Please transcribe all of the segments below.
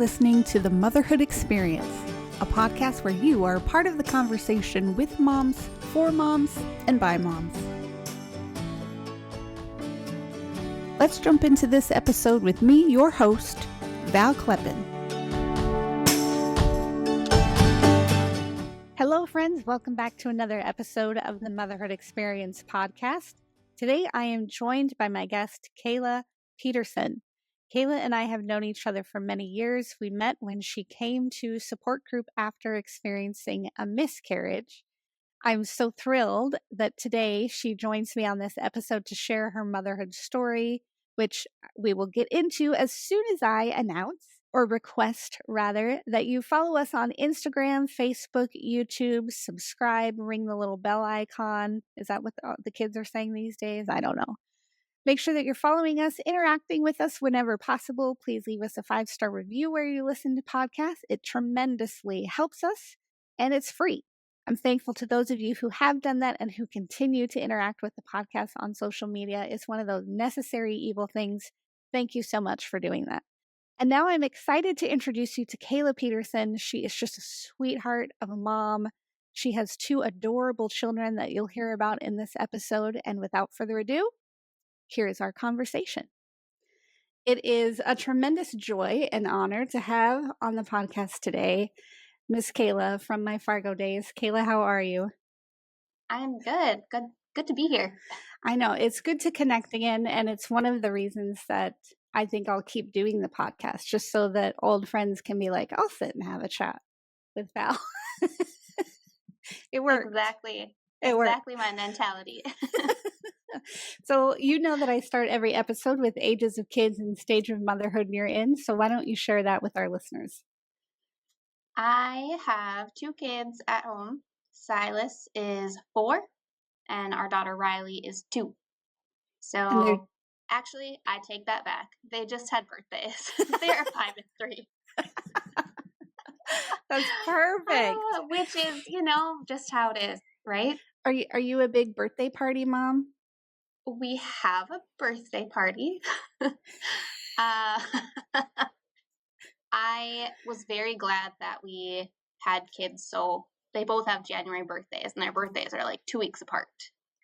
listening to the Motherhood Experience, a podcast where you are part of the conversation with moms, for moms, and by moms. Let's jump into this episode with me, your host, Val Kleppen. Hello, friends. Welcome back to another episode of the Motherhood Experience podcast. Today, I am joined by my guest, Kayla Peterson. Kayla and I have known each other for many years. We met when she came to support group after experiencing a miscarriage. I'm so thrilled that today she joins me on this episode to share her motherhood story, which we will get into as soon as I announce, or request rather, that you follow us on Instagram, Facebook, YouTube, subscribe, ring the little bell icon. Is that what the kids are saying these days? I don't know. Make sure that you're following us, interacting with us whenever possible. Please leave us a 5-star review where you listen to podcasts. It tremendously helps us, and it's free. I'm thankful to those of you who have done that and who continue to interact with the podcast on social media. It's one of those necessary evil things. Thank you so much for doing that. And now I'm excited to introduce you to Kayla Peterson. She is just a sweetheart of a mom. She has 2 adorable children that you'll hear about in this episode. And without further ado, here is our conversation. It is a tremendous joy and honor to have on the podcast today Miss Kayla from my Fargo days. Kayla, how are you? I'm good. Good to be here. I know. It's good to connect again, and it's one of the reasons that I think I'll keep doing the podcast, just so that old friends can be like, I'll sit and have a chat with Val. It works. Exactly. It works. Exactly my mentality. So you know that I start every episode with ages of kids and stage of motherhood you're in. So why don't you share that with our listeners? I have 2 kids at home. Silas is 4 and our daughter Riley is 2. So actually, I take that back. They just had birthdays. They are 5 and 3. That's perfect. Which is, just how it is, right? Are you a big birthday party mom? We have a birthday party. I was very glad that we had kids, so they both have January birthdays, and their birthdays are like 2 weeks apart.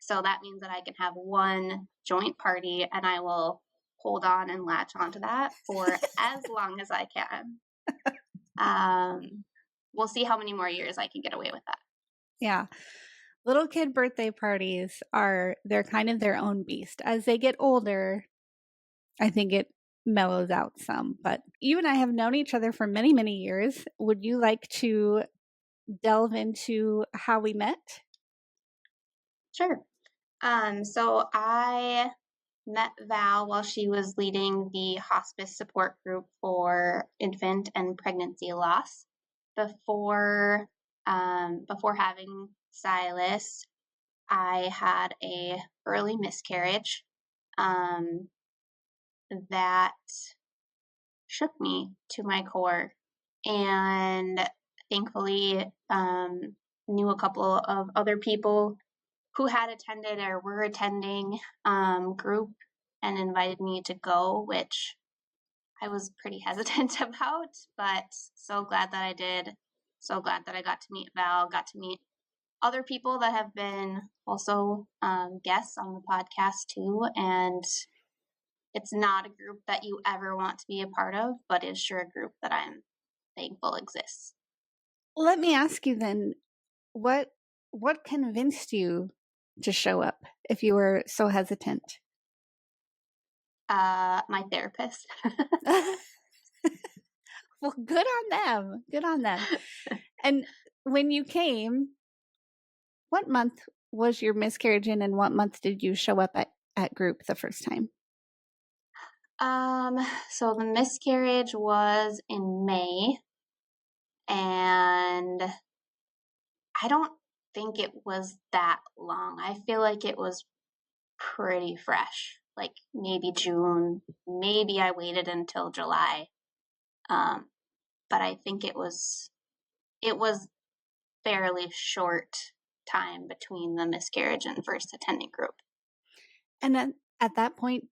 So that means that I can have one joint party, and I will hold on and latch onto that for as long as I can. We'll see how many more years I can get away with that. Yeah. Little kid birthday parties they're kind of their own beast. As they get older, I think it mellows out some. But you and I have known each other for many, many years. Would you like to delve into how we met? Sure. So I met Val while she was leading the hospice support group for infant and pregnancy loss. Before having Silas, I had a early miscarriage that shook me to my core, and thankfully knew a couple of other people who had attended or were attending group and invited me to go, which I was pretty hesitant about, but so glad that I did. So glad that I got to meet Val, got to meet other people that have been also guests on the podcast too. And it's not a group that you ever want to be a part of, but is sure a group that I'm thankful exists. Let me ask you then, what convinced you to show up if you were so hesitant? My therapist. Well, good on them. Good on them. And when you came, what month was your miscarriage in, and what month did you show up at group the first time? So the miscarriage was in May, and I don't think it was that long. I feel like it was pretty fresh, like maybe June, maybe I waited until July. But I think it was fairly short time between the miscarriage and first attending group. And then at that point,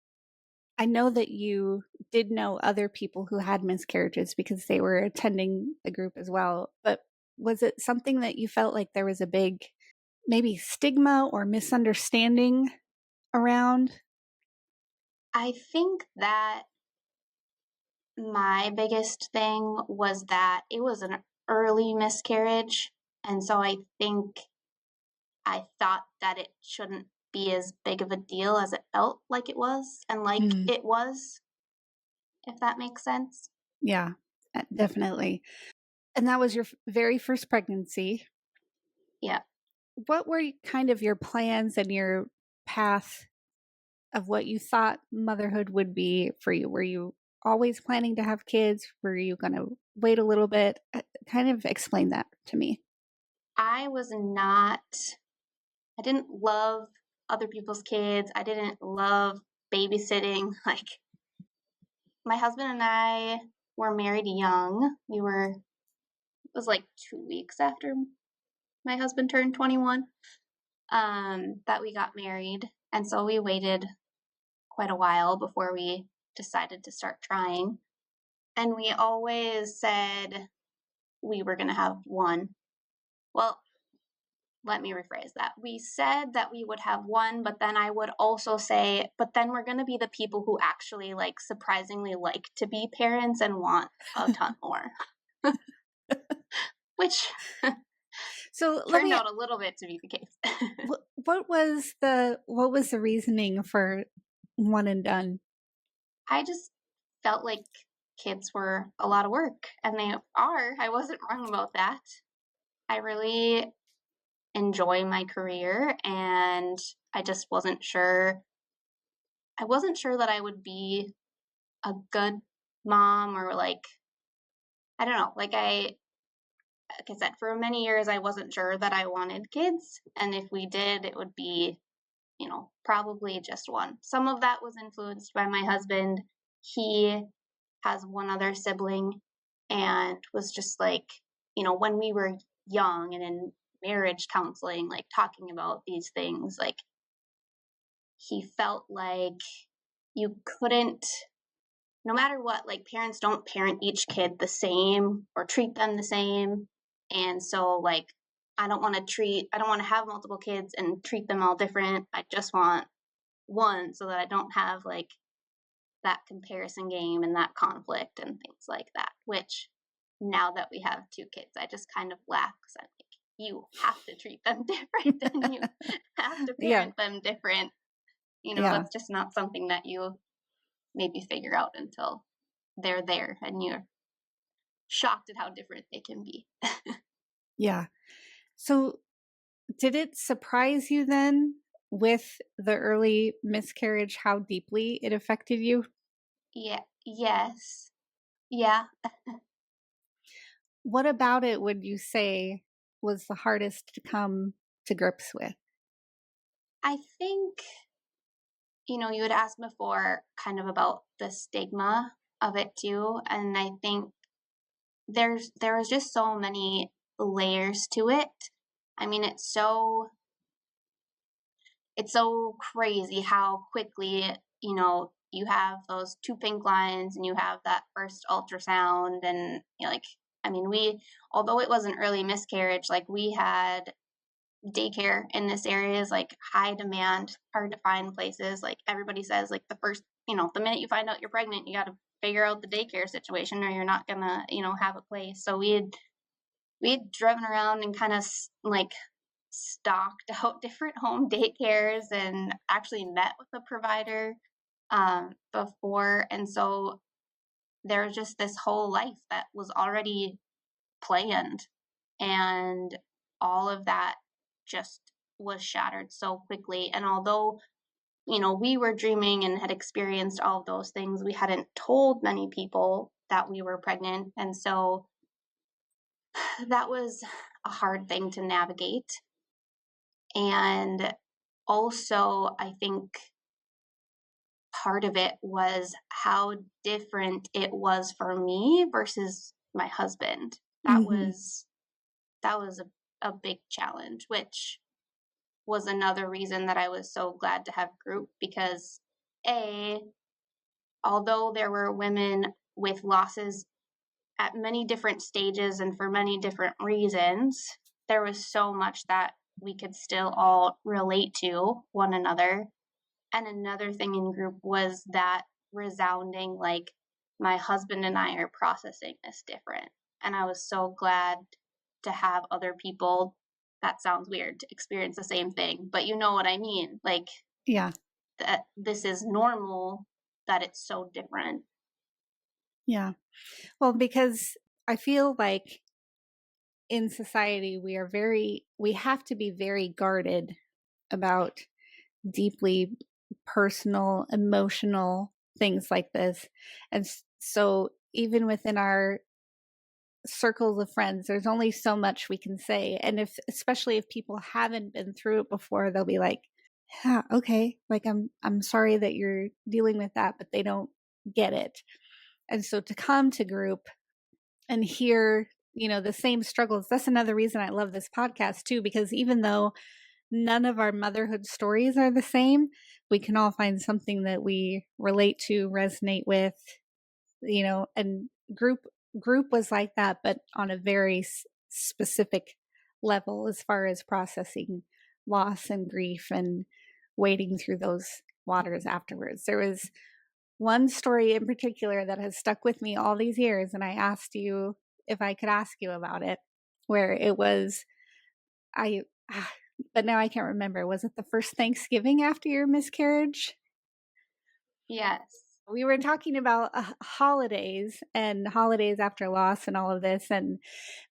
I know that you did know other people who had miscarriages because they were attending the group as well. But was it something that you felt like there was a big, maybe stigma or misunderstanding around? I think that my biggest thing was that it was an early miscarriage. And so I think I thought that it shouldn't be as big of a deal as it felt like it was and like Mm, it was, if that makes sense. yeah, definitely. And that was your very first pregnancy. Yeah. What were kind of your plans and your path of what you thought motherhood would be for you? Were you always planning to have kids? Were you going to wait a little bit? Kind of explain that to me. I was not, I didn't love other people's kids. I didn't love babysitting. Like, my husband and I were married young. It was like 2 weeks after my husband turned 21, that we got married. And so we waited quite a while before we decided to start trying. And we always said we were going to have one. Well, let me rephrase that. We said that we would have one, but then I would also say, but then we're going to be the people who actually like surprisingly like to be parents and want a ton more, which So let turned me. out a little bit to be the case. What was the reasoning for one and done? I just felt like kids were a lot of work, and they are. I wasn't wrong about that. I really enjoy my career, and I just wasn't sure. I wasn't sure that I would be a good mom or like I don't know. Like I said, for many years I wasn't sure that I wanted kids, and if we did, it would be, probably just one. Some of that was influenced by my husband. He has one other sibling and was just like, when we were young and in marriage counseling, like talking about these things, like he felt like you couldn't, no matter what, like parents don't parent each kid the same or treat them the same. And so, like, I don't want to have multiple kids and treat them all different. I just want one so that I don't have like that comparison game and that conflict and things like that. Which now that we have two kids, I just kind of laugh because I'm like, you have to treat them different and you have to Yeah, parent them different. yeah, That's just not something that you maybe figure out until they're there and you're shocked at how different they can be. yeah. So did it surprise you then with the early miscarriage how deeply it affected you? Yeah, yes. Yeah. What about it would you say was the hardest to come to grips with? I think, you had asked before kind of about the stigma of it too. And I think there was just so many layers to it. I mean, it's so crazy how quickly, you have those two pink lines and you have that first ultrasound and like I mean, although it was an early miscarriage, like we had daycare in this area is like high demand, hard to find places. Like everybody says, like the minute you find out you're pregnant, you got to figure out the daycare situation or you're not gonna, have a place. So we had driven around and kind of like stalked out different home daycares and actually met with a provider before. And so there was just this whole life that was already planned. And all of that just was shattered so quickly. And although, we were dreaming and had experienced all of those things, we hadn't told many people that we were pregnant. And so that was a hard thing to navigate. And also, I think part of it was how different it was for me versus my husband. That Hmm. was a big challenge, which was another reason that I was so glad to have group because a although there were women with losses at many different stages and for many different reasons, there was so much that we could still all relate to one another. And another thing in group was that resounding, like, my husband and I are processing this different. And I was so glad to have other people, that sounds weird, to experience the same thing, but you know what I mean. Like, Yeah. that this is normal, that it's so different. Yeah. Well, because I feel like in society, we have to be very guarded about deeply personal, emotional things like this. And so even within our circles of friends, there's only so much we can say. And especially if people haven't been through it before, they'll be like, yeah, okay, like I'm sorry that you're dealing with that, but they don't get it. And so to come to group and hear, the same struggles, that's another reason I love this podcast too, because even though none of our motherhood stories are the same, we can all find something that we relate to, resonate with, and group was like that, but on a very specific level as far as processing loss and grief and wading through those waters afterwards. There was one story in particular that has stuck with me all these years, and I asked you if I could ask you about it, where it was, but now I can't remember. Was it the first Thanksgiving after your miscarriage? Yes. We were talking about holidays and holidays after loss and all of this. And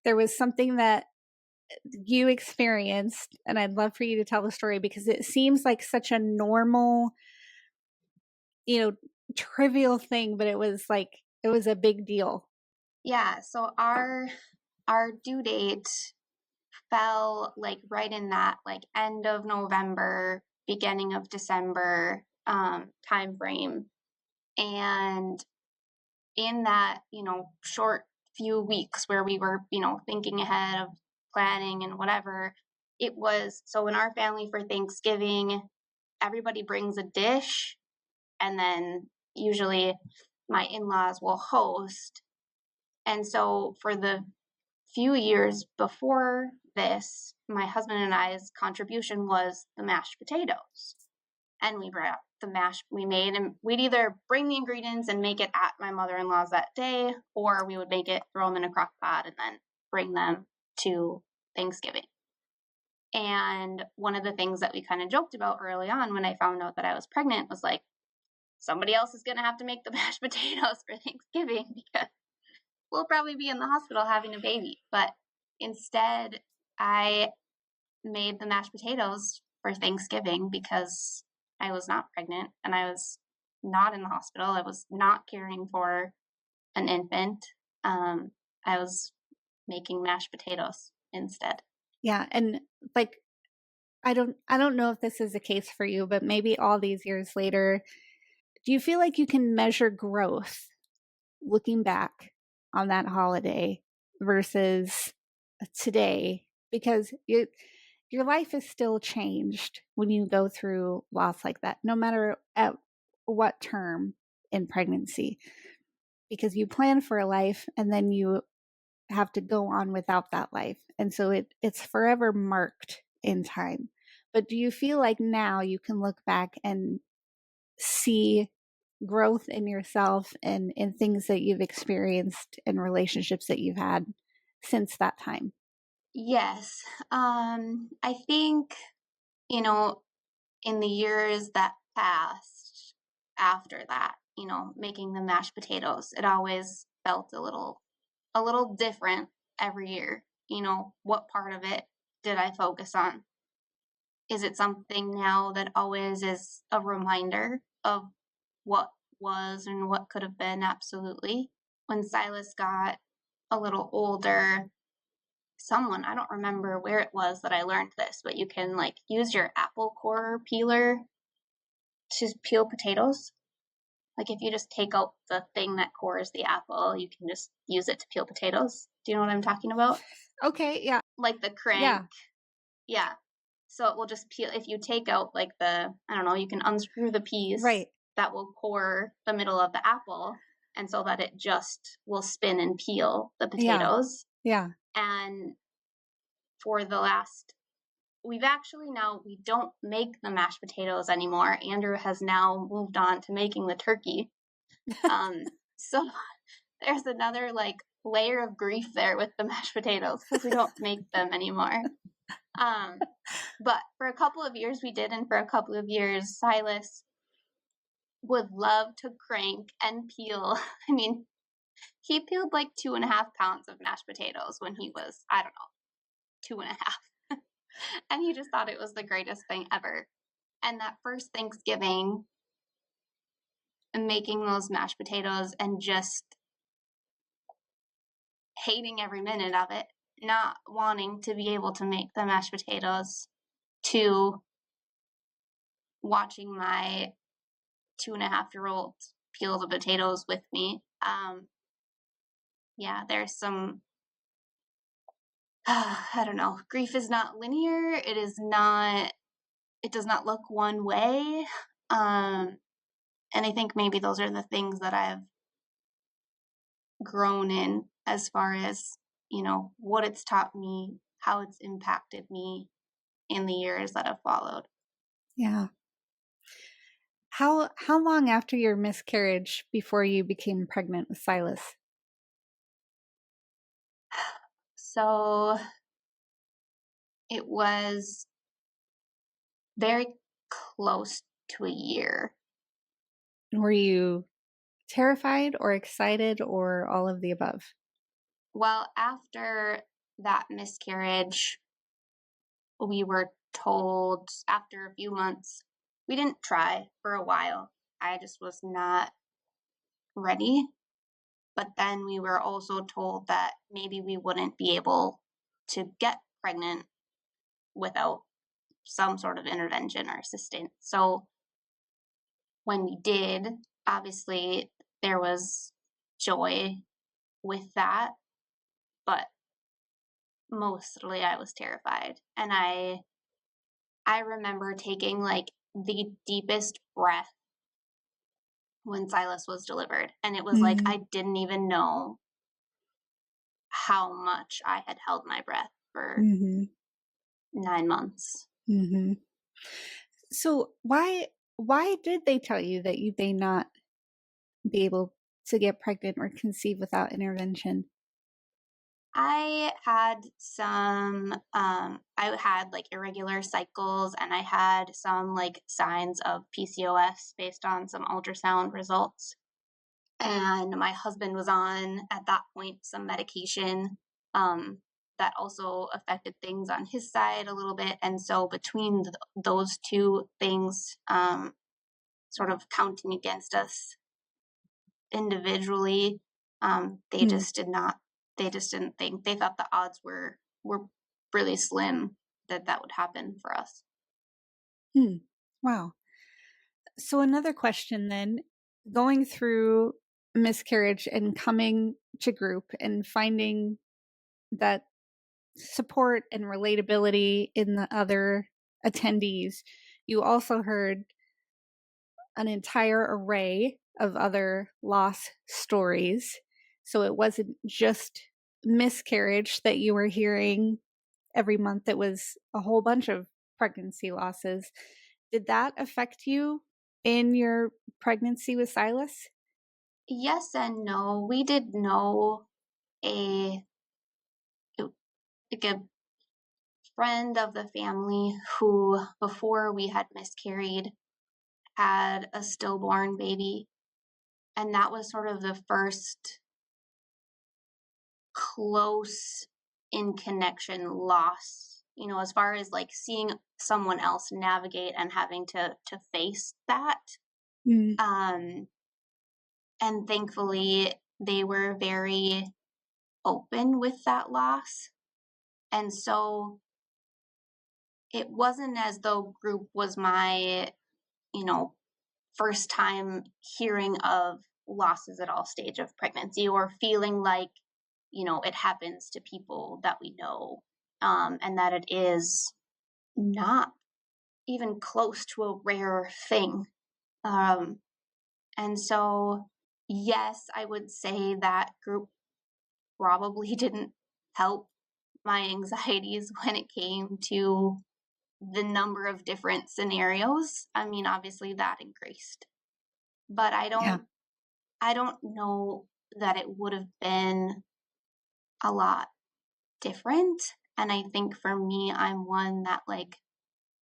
there was something that you experienced, and I'd love for you to tell the story because it seems like such a normal, trivial thing, but it was a big deal. Yeah. So our due date fell like right in that like end of November, beginning of December time frame. And in that, short few weeks where we were, thinking ahead of planning and whatever, it was so in our family for Thanksgiving, everybody brings a dish, and then usually my in-laws will host. And so for the few years before this, my husband and I's contribution was the mashed potatoes. And we brought the mash we made, and we'd either bring the ingredients and make it at my mother-in-law's that day, or we would make it, throw them in a crock pot, and then bring them to Thanksgiving. And one of the things that we kind of joked about early on when I found out that I was pregnant was like, somebody else is going to have to make the mashed potatoes for Thanksgiving because we'll probably be in the hospital having a baby. But instead, I made the mashed potatoes for Thanksgiving because I was not pregnant and I was not in the hospital. I was not caring for an infant. I was making mashed potatoes instead. Yeah. And like, I don't know if this is the case for you, but maybe all these years later, do you feel like you can measure growth looking back on that holiday versus today? Because your life is still changed when you go through loss like that, no matter at what term in pregnancy, because you plan for a life and then you have to go on without that life. And so it's forever marked in time. But do you feel like now you can look back and see growth in yourself and in things that you've experienced and relationships that you've had since that time? Yes. I think, in the years that passed after that, making the mashed potatoes, it always felt a little different every year. What part of it did I focus on? Is it something now that always is a reminder of what was and what could have been? Absolutely. When Silas got a little older, I don't remember where it was that I learned this, but you can like use your apple core peeler to peel potatoes. Like if you just take out the thing that cores the apple, you can just use it to peel potatoes. Do you know what I'm talking about? Okay, yeah. Like the crank. Yeah. Yeah. So it will just peel. If you take out like I don't know, you can unscrew the piece. Right. that will core the middle of the apple, and so that it just will spin and peel the Yeah. potatoes. Yeah. And for the last, we don't make the mashed potatoes anymore. Andrew has now moved on to making the turkey. So there's another like layer of grief there with the mashed potatoes because we don't make them anymore. But for a couple of years we did, and for a couple of years Silas would love to crank and peel. I mean, he peeled like 2.5 pounds of mashed potatoes when he was, I don't know, 2.5. And he just thought it was the greatest thing ever. And that first Thanksgiving, making those mashed potatoes and just hating every minute of it, not wanting to be able to make the mashed potatoes, to watching my 2.5-year-old peel the potatoes with me. Yeah, there's some, I don't know, grief is not linear. It does not look one way. And I think maybe those are the things that I've grown in as far as, what it's taught me, how it's impacted me in the years that have followed. Yeah. How long after your miscarriage before you became pregnant with Silas? So it was very close to a year. Were you terrified or excited or all of the above? Well, after that miscarriage, we were told after a few months, we didn't try for a while. I just was not ready. But then we were also told that maybe we wouldn't be able to get pregnant without some sort of intervention or assistance. So when we did, obviously there was joy with that, but mostly I was terrified. And I remember taking like the deepest breath when Silas was delivered, and it was like I didn't even know how much I had held my breath for 9 months. So why did they tell you that you may not be able to get pregnant or conceive without intervention? I had I had like irregular cycles, and I had some like signs of PCOS based on some ultrasound results. And my husband was on, at that point, some medication that also affected things on his side a little bit. And so between those two things, sort of counting against us individually, they just didn't think, they thought the odds were really slim that would happen for us. Wow. So another question then, going through miscarriage and coming to group and finding that support and relatability in the other attendees, you also heard an entire array of other loss stories. So it wasn't just miscarriage that you were hearing every month, it was a whole bunch of pregnancy losses. Did that affect you in your pregnancy with Silas? Yes and no. We did know like a friend of the family who, before we had miscarried, had a stillborn baby. And that was sort of the first close in connection loss, as far as like seeing someone else navigate and having to face that. And thankfully they were very open with that loss. And so it wasn't as though group was my, first time hearing of losses at all stage of pregnancy, or feeling like, it happens to people that we know, and that it is not even close to a rare thing. And so, yes, I would say that group probably didn't help my anxieties when it came to the number of different scenarios. I mean, obviously that increased, but Yeah. I don't know that it would have been a lot different. And I think for me, I'm one that like,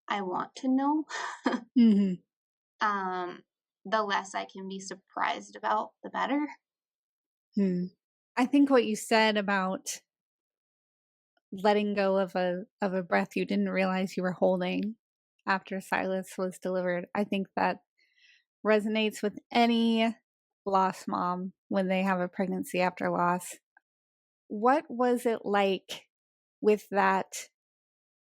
I want to know. Mm-hmm. The less I can be surprised about, the better. I think what you said about letting go of a breath you didn't realize you were holding after Silas was delivered, I think that resonates with any lost mom when they have a pregnancy after loss. What was it like with that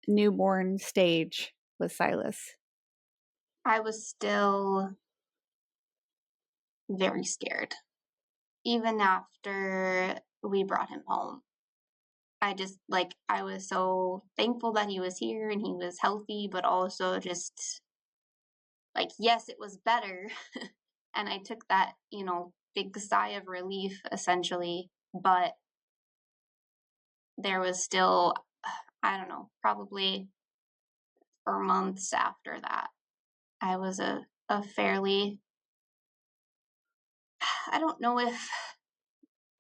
newborn stage with Silas? I was still very scared, even after we brought him home. I just like, I was so thankful that he was here and he was healthy, but also just like, yes, it was better. And I took that, big sigh of relief essentially, but there was still, I don't know, probably for months after that, I was a fairly, I don't know if,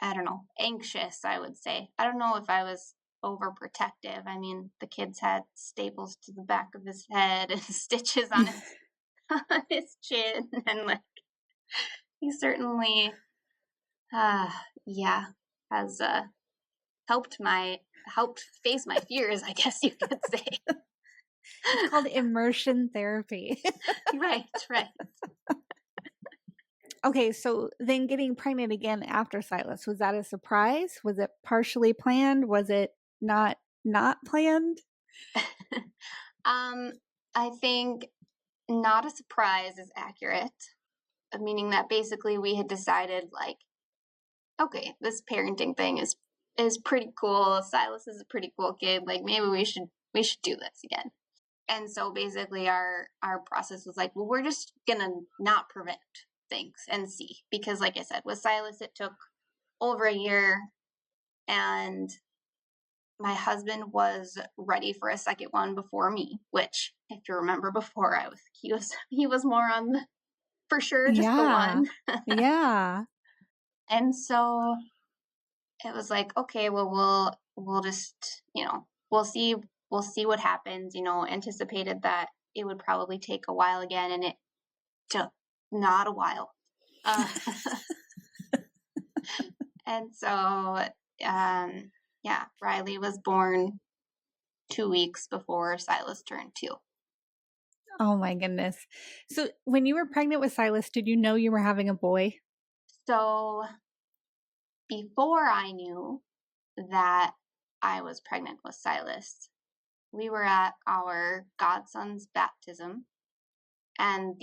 I don't know, anxious, I would say. I don't know if I was overprotective. I mean, the kids had staples to the back of his head and stitches on his chin, and like, he certainly, yeah, has helped face my fears, I guess you could say. It's called immersion therapy. Right. Okay, so then getting pregnant again after Silas, was that a surprise? Was it partially planned? Was it not planned? I think not a surprise is accurate, meaning that basically we had decided like, okay, this parenting thing is pretty cool. Silas is a pretty cool kid. Like maybe we should do this again. And so basically our process was like, well, we're just gonna not prevent things and see, because like I said, with Silas it took over a year, and my husband was ready for a second one before me, which if you remember before, he was more on the, for sure, just the Yeah. one. Yeah. And so it was like, okay, well, we'll just, we'll see what happens. Anticipated that it would probably take a while again, and it took not a while. And so, yeah, Riley was born 2 weeks before Silas turned 2. Oh my goodness. So when you were pregnant with Silas, did you know you were having a boy? So before I knew that I was pregnant with Silas, we were at our godson's baptism, and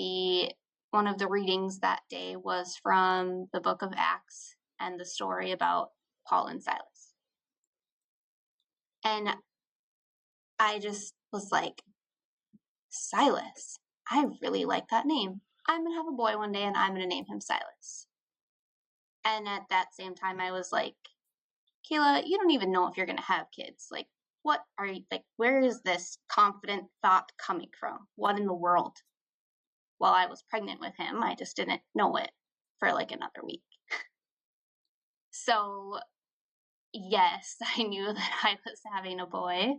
one of the readings that day was from the book of Acts and the story about Paul and Silas. And I just was like, Silas, I really like that name. I'm going to have a boy one day and I'm going to name him Silas. And at that same time, I was like, Kayla, you don't even know if you're going to have kids. Like, what are you, like, where is this confident thought coming from? What in the world? Well, I was pregnant with him. I just didn't know it for like another week. So, yes, I knew that I was having a boy.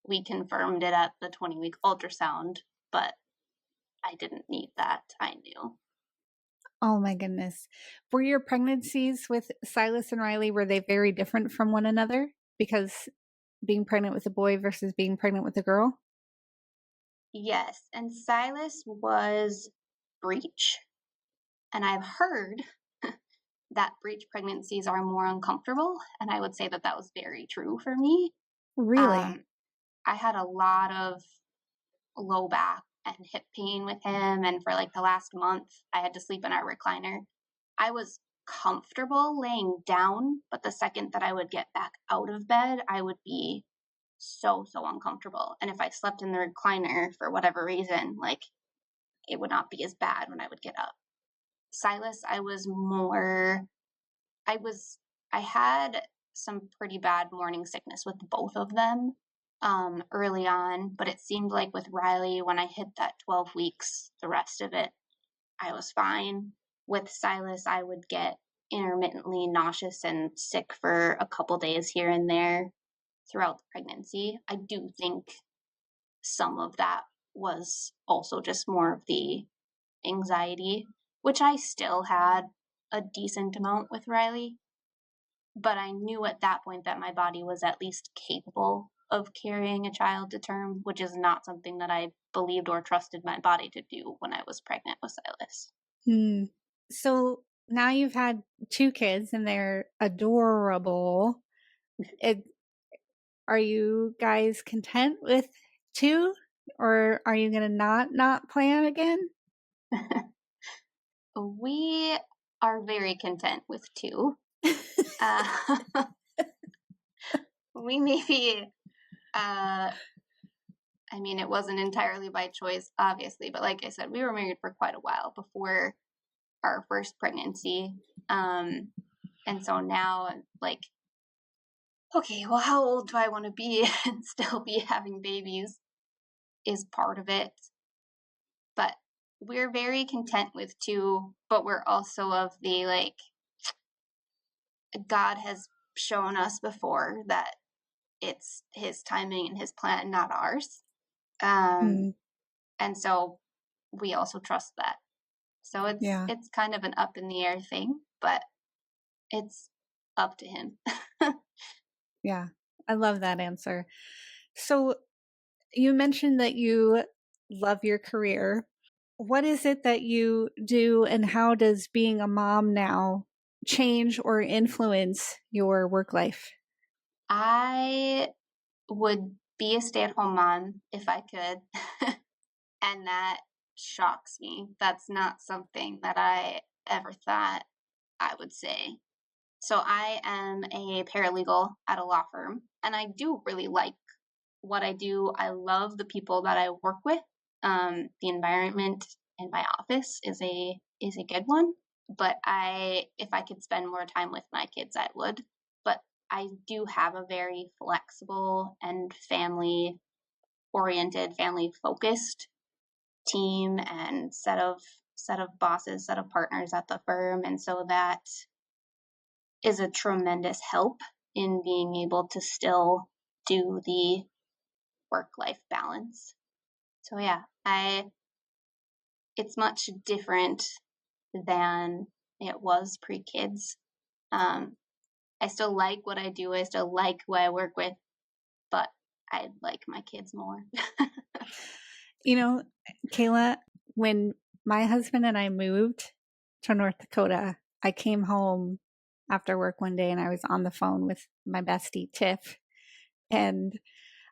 We confirmed it at the 20-week ultrasound, but I didn't need that. I knew. Oh my goodness. Were your pregnancies with Silas and Riley, were they very different from one another? Because being pregnant with a boy versus being pregnant with a girl? Yes, and Silas was breech, and I've heard that breech pregnancies are more uncomfortable, and I would say that was very true for me. Really? I had a lot of low back and hip pain with him, and for like the last month, I had to sleep in our recliner. I was comfortable laying down, but the second that I would get back out of bed, I would be so uncomfortable. And if I slept in the recliner for whatever reason, like it would not be as bad when I would get up. Silas, I had some pretty bad morning sickness with both of them early on, but it seemed like with Riley, when I hit that 12 weeks, the rest of it, I was fine. With Silas, I would get intermittently nauseous and sick for a couple days here and there throughout the pregnancy. I do think some of that was also just more of the anxiety, which I still had a decent amount with Riley. But I knew at that point that my body was at least capable of carrying a child to term, which is not something that I believed or trusted my body to do when I was pregnant with Silas. So now you've had 2 kids and they're adorable. Are you guys content with 2, or are you going to not plan again? We are very content with 2. We maybe, I mean, it wasn't entirely by choice, obviously, but like I said, we were married for quite a while before our first pregnancy. And so now, like, okay, well, how old do I want to be and still be having babies is part of it. But we're very content with 2, but we're also of the, like, God has shown us before that it's his timing and his plan, not ours. And so we also trust that. So it's kind of an up in the air thing, but it's up to him. Yeah, I love that answer. So you mentioned that you love your career. What is it that you do, and how does being a mom now change or influence your work life? I would be a stay-at-home mom if I could. And that shocks me. That's not something that I ever thought I would say. So I am a paralegal at a law firm, and I do really like what I do. I love the people that I work with. The environment in my office is a good one, but if I could spend more time with my kids, I would. But I do have a very flexible and family oriented, family focused team and set of bosses, set of partners at the firm, and so that is a tremendous help in being able to still do the work-life balance. So yeah, it's much different than it was pre-kids. I still like what I do. I still like who I work with, but I like my kids more. You know, Kayla, when my husband and I moved to North Dakota, I came home after work one day and I was on the phone with my bestie, Tiff. And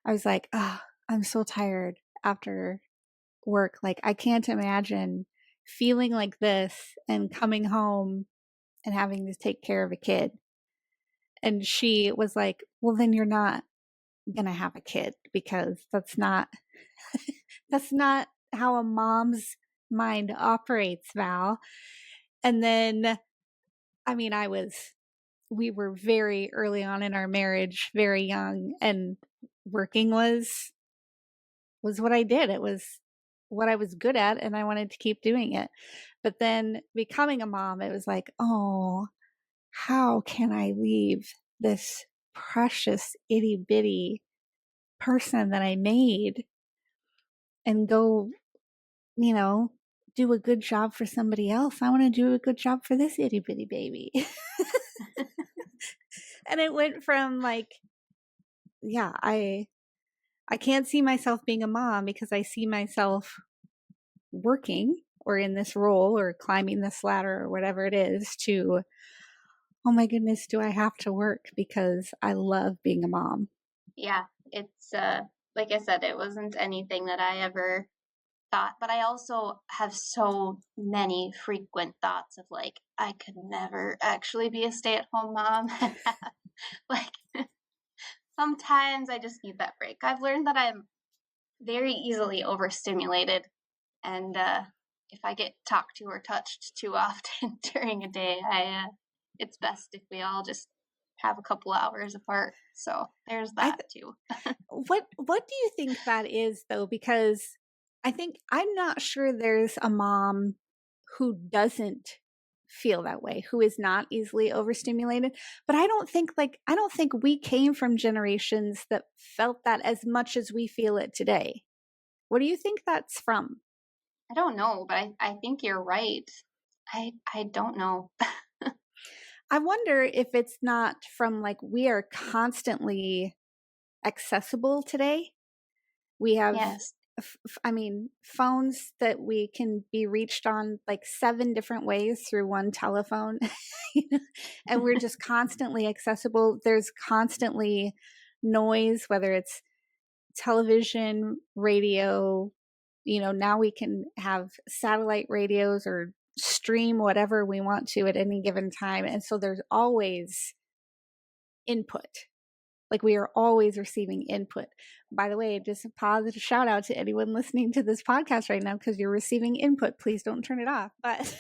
I was like, oh, I'm so tired after work. Like, I can't imagine feeling like this and coming home and having to take care of a kid. And she was like, well, then you're not going to have a kid, because that's not how a mom's mind operates, Val. And then, I mean, we were very early on in our marriage, very young, and working was what I did. It was what I was good at, and I wanted to keep doing it. But then becoming a mom, it was like, oh, how can I leave this precious itty bitty person that I made and go, do a good job for somebody else? I want to do a good job for this itty bitty baby. And it went from like, yeah, I can't see myself being a mom because I see myself working or in this role or climbing this ladder or whatever it is, to, oh my goodness, do I have to work because I love being a mom? Yeah, it's like I said, it wasn't anything that I ever thought, but I also have so many frequent thoughts of like, I could never actually be a stay-at-home mom. Like, sometimes I just need that break. I've learned that I'm very easily overstimulated, and if I get talked to or touched too often during a day, it's best if we all just have a couple hours apart. So there's that too. What do you think that is though? Because I'm not sure there's a mom who doesn't feel that way, who is not easily overstimulated. But I don't think we came from generations that felt that as much as we feel it today. What do you think that's from? I don't know, but I think you're right. I don't know. I wonder if it's not from like we are constantly accessible today. We have, Yes. phones that we can be reached on like 7 different ways through one telephone, and we're just constantly accessible. There's constantly noise, whether it's television, radio, now we can have satellite radios or stream whatever we want to at any given time. And so there's always input. Like we are always receiving input. By the way, just a positive shout out to anyone listening to this podcast right now because you're receiving input. Please don't turn it off. But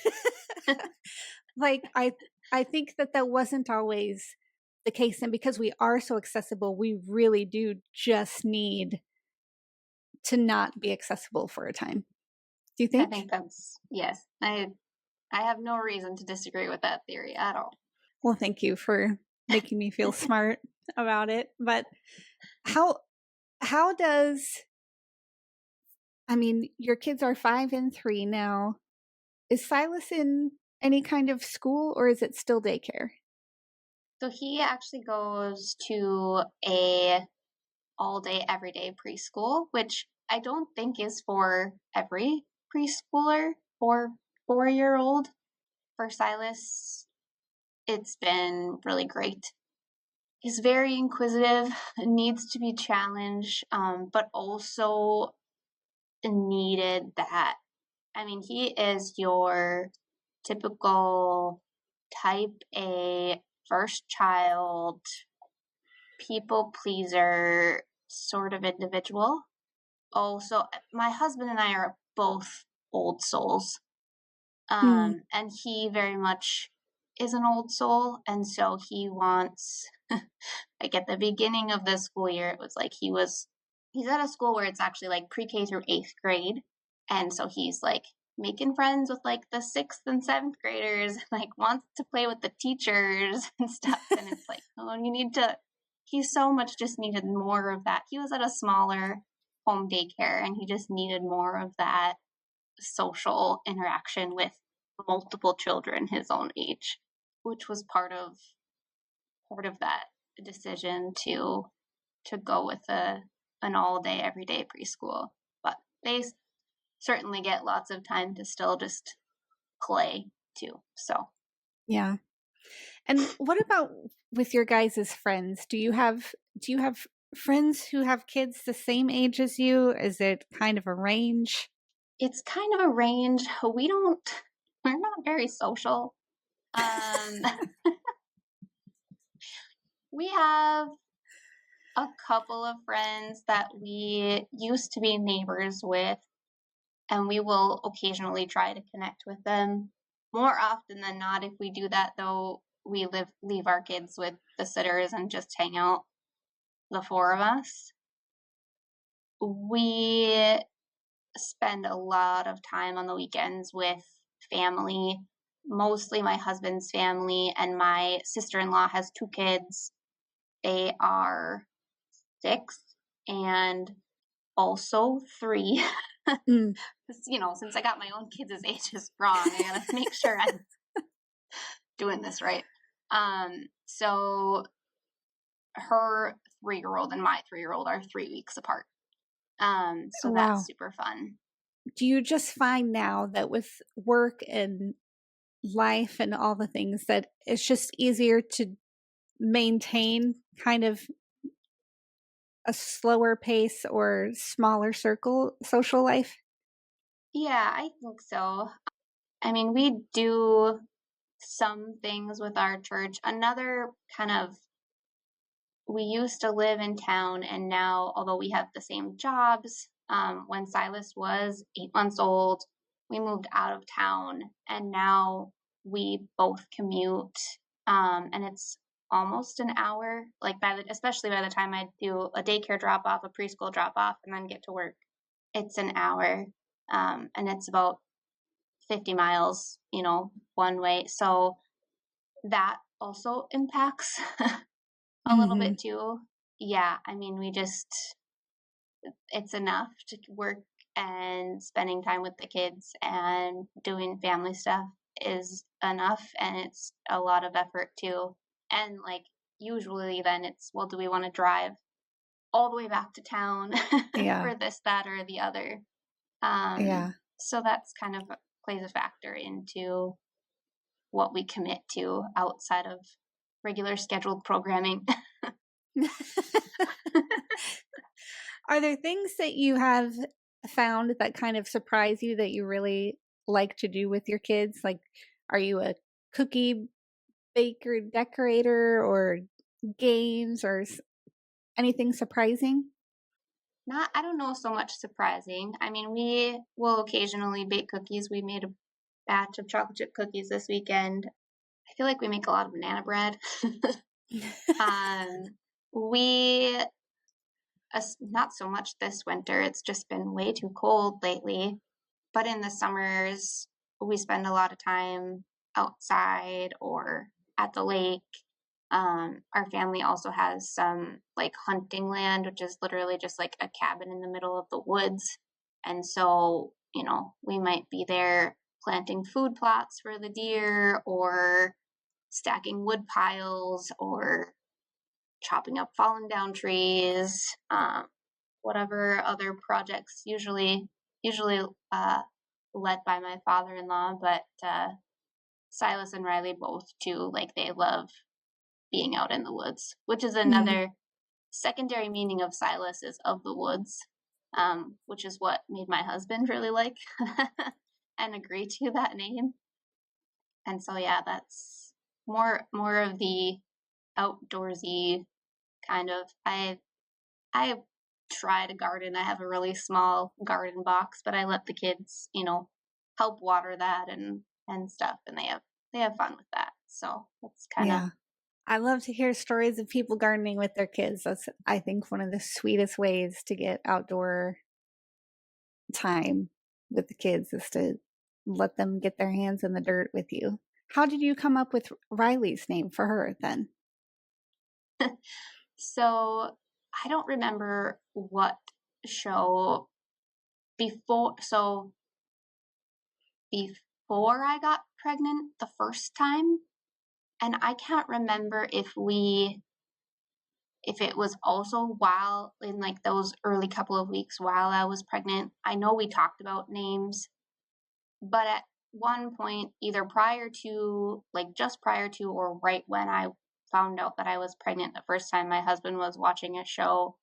like I think that wasn't always the case, and because we are so accessible, we really do just need to not be accessible for a time. Do you think? I think that's yes. I have no reason to disagree with that theory at all. Well, thank you for making me feel smart about it. But how does your kids are 5 and 3 now. Is Silas in any kind of school or is it still daycare? So he actually goes to a all day, everyday preschool, which I don't think is for every preschooler or 4-year-old. For Silas, it's been really great. He's very inquisitive, needs to be challenged, but also needed that. I mean, he is your typical type A first child, people pleaser sort of individual. Also, my husband and I are both old souls. And he very much is an old soul. And so he wants, like at the beginning of the school year, it was like he's at a school where it's actually like pre-K through 8th grade. And so he's like making friends with like the 6th and 7th graders, like wants to play with the teachers and stuff. And it's like, oh, he so much just needed more of that. He was at a smaller home daycare and he just needed more of that social interaction with multiple children his own age, which was part of that decision to go with an all day everyday preschool. But they certainly get lots of time to still just play too. So Yeah. And what about with your guys' friends? Do you have friends who have kids the same age as you? Is it kind of a range? it's kind of a range. We're not very social. We have a couple of friends that we used to be neighbors with, and we will occasionally try to connect with them. More often than not, if we do that, though, we leave our kids with the sitters and just hang out, the 4 of us. We spend a lot of time on the weekends with family, mostly my husband's family, and my sister-in-law has 2 kids. They are 6 and also 3. Since I got my own kids' ages wrong, I gotta make sure I'm doing this right. So her 3-year-old and my 3-year-old are 3 weeks apart. So that's super fun. Do you just find now that with work and life and all the things that it's just easier to maintain kind of a slower pace or smaller circle social life? Yeah, I think so. I mean, we do some things with our church. Another kind of, we used to live in town, and now, although we have the same jobs, when Silas was 8 months old, we moved out of town, and now we both commute, and it's almost an hour, like especially by the time I do a daycare drop off, a preschool drop off, and then get to work, it's an hour, and it's about 50 miles, one way. So that also impacts a little Mm-hmm. bit too. Yeah, I mean, it's enough to work, and spending time with the kids and doing family stuff is enough, and it's a lot of effort too. And like usually then it's, well, do we want to drive all the way back to town Yeah. for this, that, or the other? Yeah. So that's kind of plays a factor into what we commit to outside of regular scheduled programming. Are there things that you have found that kind of surprise you that you really like to do with your kids? Like, are you a cookie baker, decorator, or games, or anything surprising? I don't know so much surprising. I mean, we will occasionally bake cookies. We made a batch of chocolate chip cookies this weekend. I feel like we make a lot of banana bread. um, we not so much this winter. It's just been way too cold lately. But in the summers, we spend a lot of time outside or at the lake. Our family also has some like hunting land, which is literally just like a cabin in the middle of the woods. And so, we might be there planting food plots for the deer, or stacking wood piles, or chopping up fallen down trees, whatever other projects, usually led by my father-in-law, but Silas and Riley both too, like they love being out in the woods, which is Mm. another secondary meaning of Silas is of the woods, which is what made my husband really like and agree to that name. And so yeah, that's more of the outdoorsy kind of. I try to garden. I have a really small garden box, but I let the kids, help water that and stuff, and they have fun with that. So that's kind of. Yeah. I love to hear stories of people gardening with their kids. That's, I think, one of the sweetest ways to get outdoor time with the kids is to let them get their hands in the dirt with you. How did you come up with Riley's name for her then? So I don't remember what show before. So before I got pregnant the first time, and I can't remember if it was also while in like those early couple of weeks while I was pregnant. I know we talked about names, but at one point, either just prior to, or right when I found out that I was pregnant the first time, my husband was watching a show.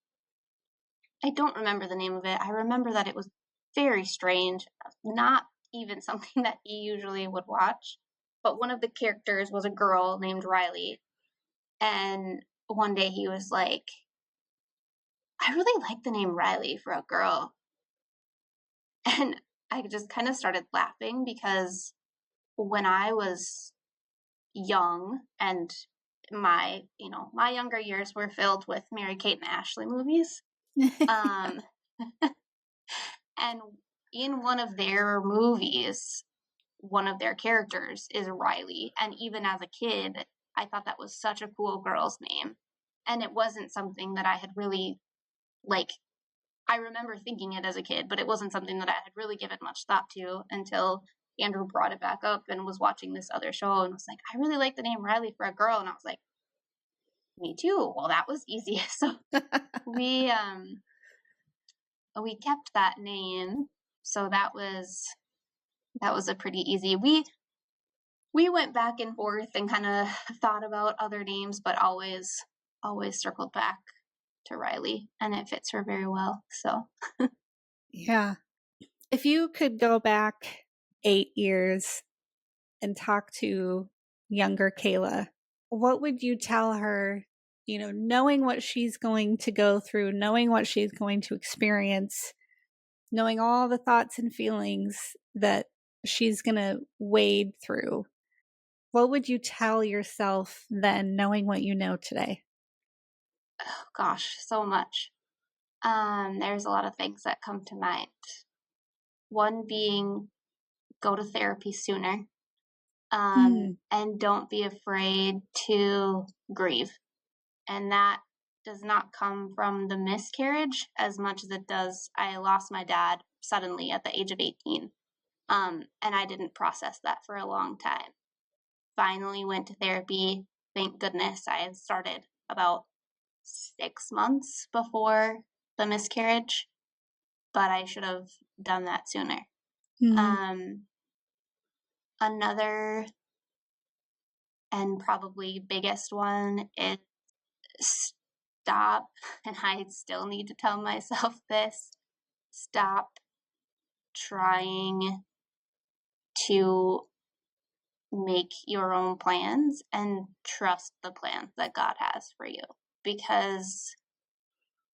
I don't remember the name of it. I remember that it was very strange, not even something that he usually would watch. But one of the characters was a girl named Riley. And one day he was like, I really like the name Riley for a girl. And I just kind of started laughing because when I was young, and my younger years were filled with Mary Kate and Ashley movies. Um, and in one of their movies, one of their characters is Riley. And even as a kid, I thought that was such a cool girl's name. And it wasn't something that I had really, like, I remember thinking it as a kid, but it wasn't something that I had really given much thought to until Andrew brought it back up and was watching this other show and was like, I really like the name Riley for a girl. And I was like, me too. Well, that was easy. So we kept that name. So that was a pretty easy. We went back and forth and kind of thought about other names, but always circled back to Riley, and it fits her very well. So Yeah. If you could go back 8 years and talk to younger Kayla, what would you tell her, knowing what she's going to go through, knowing what she's going to experience, knowing all the thoughts and feelings that she's going to wade through, what would you tell yourself then, knowing what you know today? Oh, gosh, so much. There's a lot of things that come to mind. One being go to therapy sooner. And don't be afraid to grieve. And that does not come from the miscarriage as much as it does. I lost my dad suddenly at the age of 18. And I didn't process that for a long time. Finally went to therapy. Thank goodness I had started about 6 months before the miscarriage, but I should have done that sooner. Another and probably biggest one is stop, and I still need to tell myself this, stop trying to make your own plans and trust the plans that God has for you, because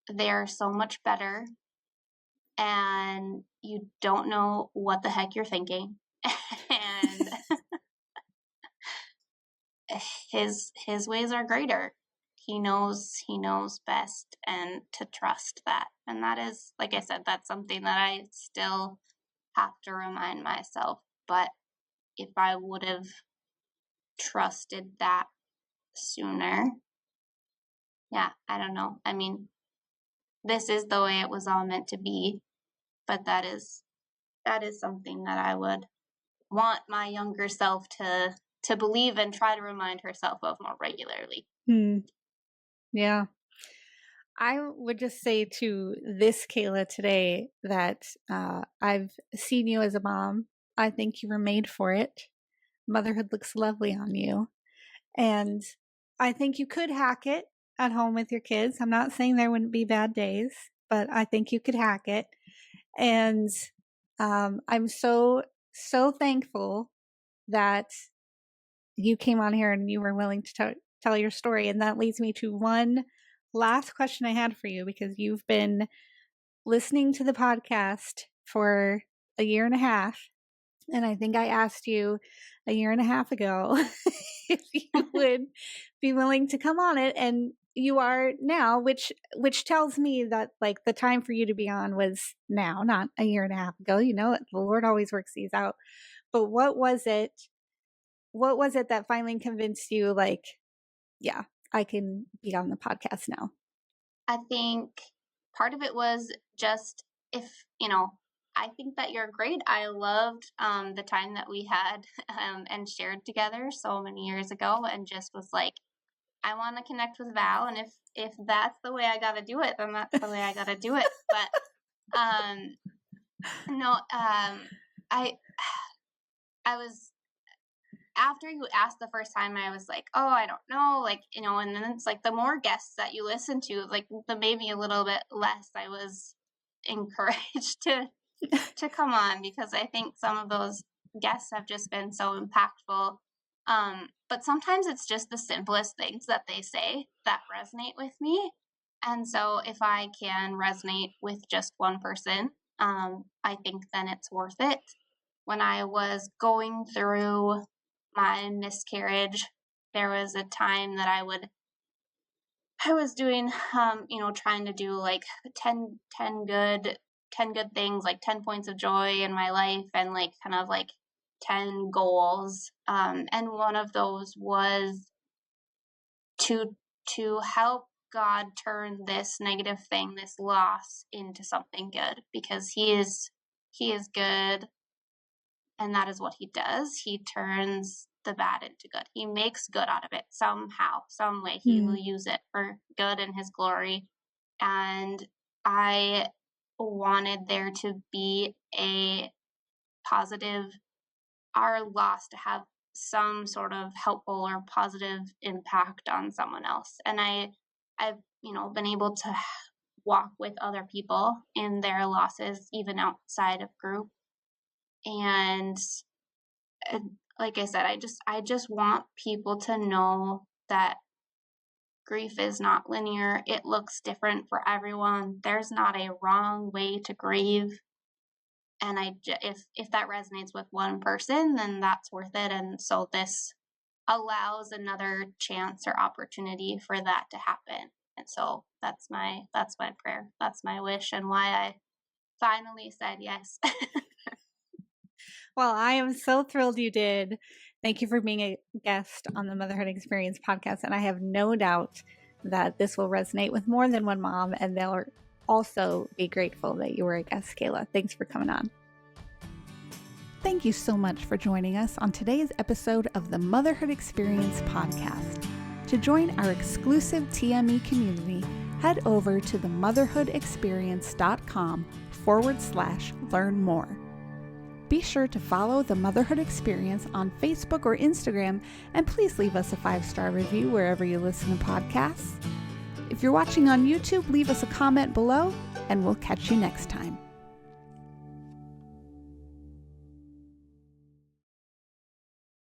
they're so much better and you don't know what the heck you're thinking. And his ways are greater. He knows best, and to trust that. And that is, like I said, that's something that I still have to remind myself. But if I would have trusted that sooner, yeah, I don't know. I mean, this is the way it was all meant to be, but that is something that I would want my younger self to believe and try to remind herself of more regularly. Yeah. I would just say to this Kayla today that I've seen you as a mom. I think you were made for it. Motherhood looks lovely on you. And I think you could hack it at home with your kids. I'm not saying there wouldn't be bad days, but I think you could hack it. And I'm so thankful that you came on here and you were willing to tell your story. And that leads me to one last question I had for you, because you've been listening to the podcast for a year and a half. And I think I asked you a year and a half ago if you would be willing to come on it. And you are now, which tells me that like the time for you to be on was now, not a year and a half ago. You know, the Lord always works these out. But what was it that finally convinced you, like, yeah, I can be on the podcast now? I think part of it was just, if, I think that you're great. I loved the time that we had and shared together so many years ago, and just was like, I want to connect with Val, and if that's the way I got to do it, then that's the way I got to do it. But no, I was, after you asked the first time, I was like, oh, I don't know, like, and then it's like the more guests that you listen to, like the maybe a little bit less I was encouraged to come on, because I think some of those guests have just been so impactful. But sometimes it's just the simplest things that they say that resonate with me. And so if I can resonate with just one person, I think then it's worth it. When I was going through my miscarriage, there was a time that I was doing, trying to do like 10 good things, like 10 points of joy in my life, and like kind of like 10 goals. And one of those was to help God turn this negative thing, this loss, into something good, because he is good. And that is what he does. He turns the bad into good. He makes good out of it somehow, some way. He will use it for good in his glory. And I wanted there to be a positive, our loss to have some sort of helpful or positive impact on someone else. And I've been able to walk with other people in their losses, even outside of group. And like I said, I just want people to know that grief is not linear. It looks different for everyone. There's not a wrong way to grieve. And if that resonates with one person, then that's worth it. And so this allows another chance or opportunity for that to happen. And so that's my prayer. That's my wish, and why I finally said yes. Well, I am so thrilled you did. Thank you for being a guest on the Motherhood Experience podcast. And I have no doubt that this will resonate with more than one mom, and they'll also be grateful that you were a guest, Kayla. Thanks for coming on. Thank you so much for joining us on today's episode of the Motherhood Experience podcast. To join our exclusive TME community, head over to themotherhoodexperience.com/learn more. Be sure to follow the Motherhood Experience on Facebook or Instagram, and please leave us a 5-star review wherever you listen to podcasts. If you're watching on YouTube, leave us a comment below, and we'll catch you next time.